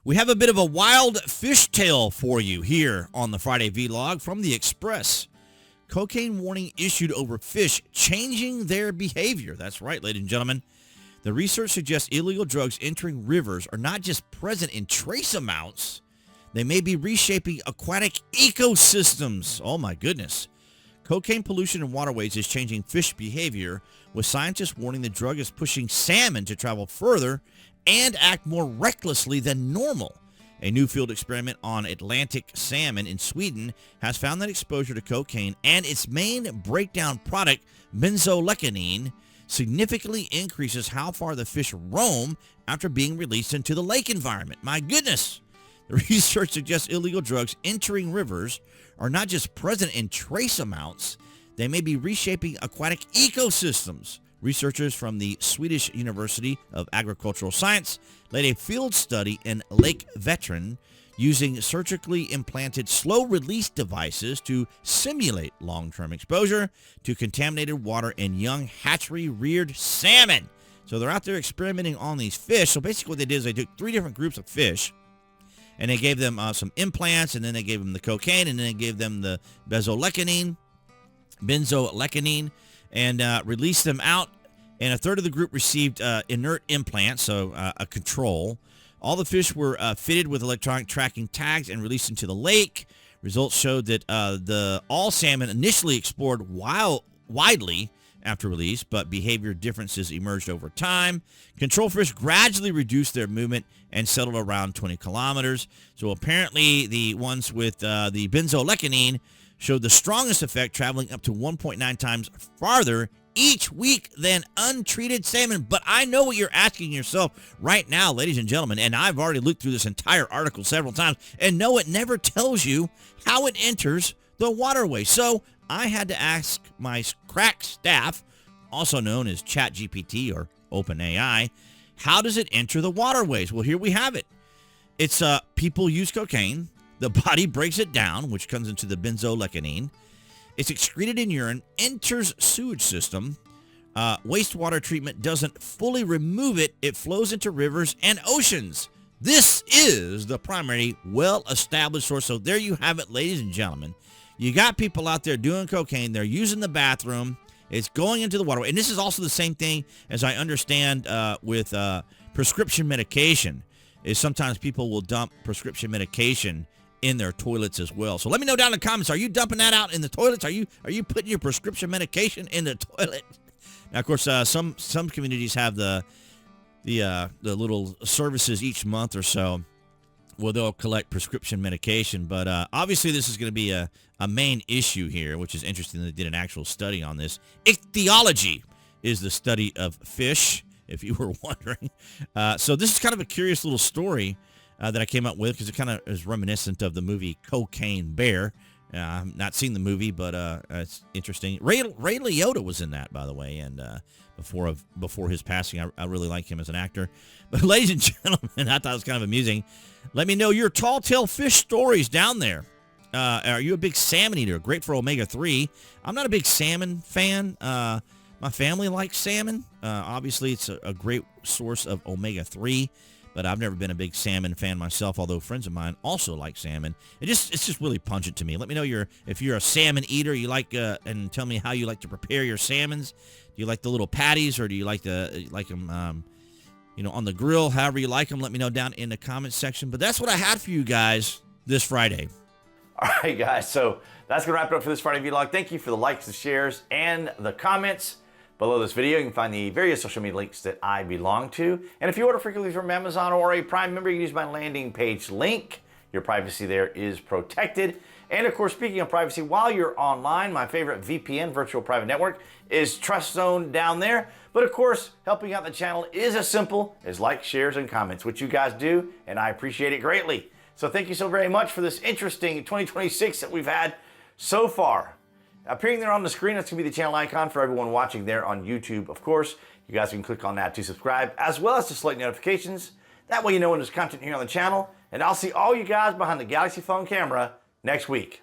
We have a bit of a wild fish tale for you here on the Friday Vlog from the Express. Cocaine warning issued over fish changing their behavior. That's right, ladies and gentlemen. The research suggests illegal drugs entering rivers are not just present in trace amounts, they may be reshaping aquatic ecosystems. Oh my goodness. Cocaine pollution in waterways is changing fish behavior, with scientists warning the drug is pushing salmon to travel further and act more recklessly than normal. A new field experiment on Atlantic salmon in Sweden has found that exposure to cocaine and its main breakdown product, benzolecitine, significantly increases how far the fish roam after being released into the lake environment. My goodness! The research suggests illegal drugs entering rivers are not just present in trace amounts, they may be reshaping aquatic ecosystems. Researchers from the Swedish University of Agricultural Science led a field study in Lake Vättern using surgically implanted slow-release devices to simulate long-term exposure to contaminated water in young hatchery-reared salmon. So they're out there experimenting on these fish. So basically what they did is they took 3 different groups of fish, and they gave them some implants, and then they gave them the cocaine, and then they gave them the benzolecitine, and released them out. And a third of the group received inert implants, so a control. All the fish were fitted with electronic tracking tags and released into the lake. Results showed that all salmon initially explored widely after release, but behavior differences emerged over time. Control fish gradually reduced their movement and settled around 20 kilometers. So apparently the ones with the benzolecitine showed the strongest effect, traveling up to 1.9 times farther each week than untreated salmon. But I know what you're asking yourself right now, ladies and gentlemen, and I've already looked through this entire article several times, and no, it never tells you how it enters the waterway. So I had to ask my crack staff, also known as ChatGPT or OpenAI, how does it enter the waterways? Well, here we have it. It's people use cocaine. The body breaks it down, which comes into the benzolecitine. It's excreted in urine, enters sewage system. Wastewater treatment doesn't fully remove it. It flows into rivers and oceans. This is the primary well-established source. So there you have it, ladies and gentlemen. You got people out there doing cocaine. They're using the bathroom. It's going into the waterway. And this is also the same thing, as I understand, with prescription medication, is sometimes people will dump prescription medication in their toilets as well. So let me know down in the comments, are you dumping that out in the toilets? Are you putting your prescription medication in the toilet? Now, of course, some communities have the little services each month or so where they'll collect prescription medication. But obviously this is going to be a main issue here, which is interesting. They did an actual study on this. Ichthyology is the study of fish, if you were wondering. So this is kind of a curious little story that I came up with, because it kind of is reminiscent of the movie Cocaine Bear. I've not seen the movie, but it's interesting. Ray Liotta was in that, by the way, and before his passing, I really like him as an actor. But ladies and gentlemen, I thought it was kind of amusing. Let me know your tall tale fish stories down there. Are you a big salmon eater? Great for omega-3. I'm not a big salmon fan. My family likes salmon. Obviously, it's a great source of omega-3. But I've never been a big salmon fan myself, although friends of mine also like salmon. It's just really pungent to me. Let me know if you're a salmon eater, you like and tell me how you like to prepare your salmons. Do you like the little patties, or do you like them on the grill? However you like them, let me know down in the comments section. But that's what I had for you guys this Friday. All right, guys. So that's going to wrap it up for this Friday vlog. Thank you for the likes, the shares, and the comments. Below this video, you can find the various social media links that I belong to. And if you order frequently from Amazon or a Prime member, you can use my landing page link. Your privacy there is protected. And of course, speaking of privacy, while you're online, my favorite VPN, virtual private network, is TrustZone down there. But of course, helping out the channel is as simple as likes, shares, and comments, which you guys do, and I appreciate it greatly. So thank you so very much for this interesting 2026 that we've had so far. Appearing there on the screen, that's going to be the channel icon for everyone watching there on YouTube. Of course, you guys can click on that to subscribe, as well as to select notifications. That way you know when there's content here on the channel. And I'll see all you guys behind the Galaxy phone camera next week.